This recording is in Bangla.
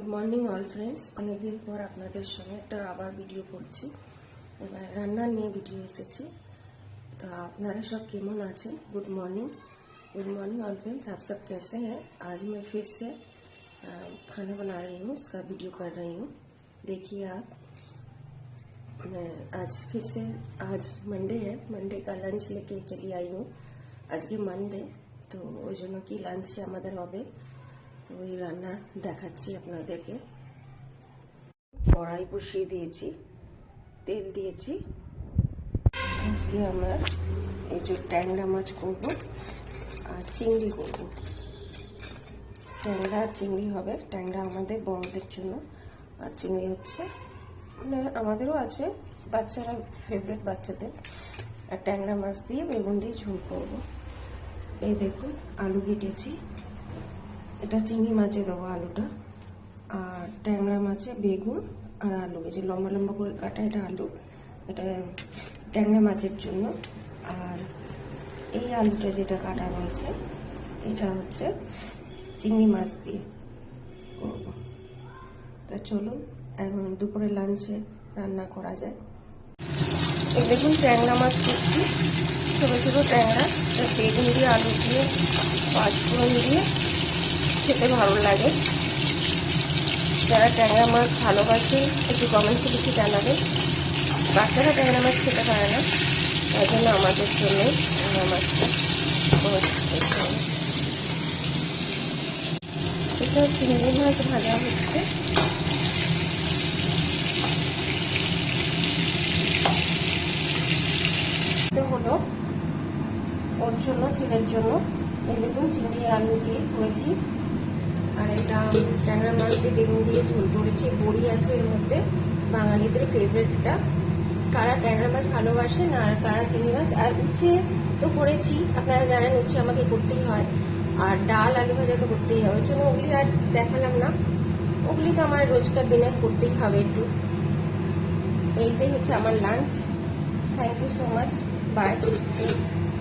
গুড মর্নিং অল ফ্রেন্ডস, অনেকদিন পর আপনাদের সঙ্গে একটা আবার ভিডিও করছি। এবার রান্না নিয়ে ভিডিও এসেছি। तो আপনারা सब केमन आছেন? गुड मॉर्निंग ऑल फ्रेंड्स, आप सब कैसे हैं? आज मैं फिर से खाना बना रही हूँ, उसका वीडियो कर रही हूँ। देखिए आप, मैं आज फिर से, आज मंडे है, मंडे का लंच लेके चली आई हूँ। आज के मंडे तो ওই জন্য কি লাঞ্চে আমাদের হবে, তো ওই রান্না দেখাচ্ছি আপনাদেরকে। কড়াই বসিয়ে দিয়েছি, তেল দিয়েছি। আজকে আমরা এই যে ট্যাংরা মাছ করব আর চিংড়ি করব। ট্যাংরা আর চিংড়ি হবে। ট্যাংরা আমাদের বড়দের জন্য আর চিংড়ি হচ্ছে মানে আমাদেরও আছে, বাচ্চারা ফেভারিট বাচ্চাদের। আর ট্যাংরা মাছ দিয়ে বেগুন দিয়ে ঝোল করব। এই দেখুন আলু কেটেছি, এটা চিংড়ি মাছে দেবো আলুটা, আর ট্যাংরা মাছে বেগুন আর আলু, এই যে লম্বা লম্বা করে কাটা এটা আলু, এটা ট্যাংরা মাছের জন্য। আর এই আলুটা যেটা কাটা রয়েছে এটা হচ্ছে চিংড়ি মাছ দিয়ে করব। তা চলুন এখন দুপুরে লাঞ্চে রান্না করা যায়। এই দেখুন ট্যাংরা মাছ করছি, ছোটো ছোটো ট্যাংরা, বেগুন দিয়ে আলু দিয়ে পাঁচফোড়ন দিয়ে খেতে ভালো লাগে। যারা ট্যাংরা মাছ ভালোবাসে একটু কমেন্টে লিখে জানাবেন। বাচ্চারা ট্যাংরা মাছ খেতে পারে না, তাই জন্য আমাদের জন্য ট্যাংরা মাছটা এটা চিংড়ি মাছ ভাজা হচ্ছে। হলো ওর জন্য, ছেলের জন্য। এই দেখুন চিংড়ি আলু দিয়ে করেছি, আর এটা ট্যাংরা মাছ দিয়ে বেগুন দিয়ে ঝোল করেছি। বড়ি আছে এর মধ্যে, বাঙালিদের ফেভারিটটা। কারা ট্যাংরা মাছ ভালোবাসেন আর কারা চিংড়ি মাছ। আর উচ্ছে তো করেছি, আপনারা জানেন উচ্ছে আমাকে করতেই হয়। আর ডাল আলু ভাজা তো করতেই হবে, ওই জন্য ওগুলি আর দেখালাম না। ওগুলি তো আমার রোজকার দিনে করতেই হবে একটু। এইটাই হচ্ছে আমার lunch. Thank you so much, by.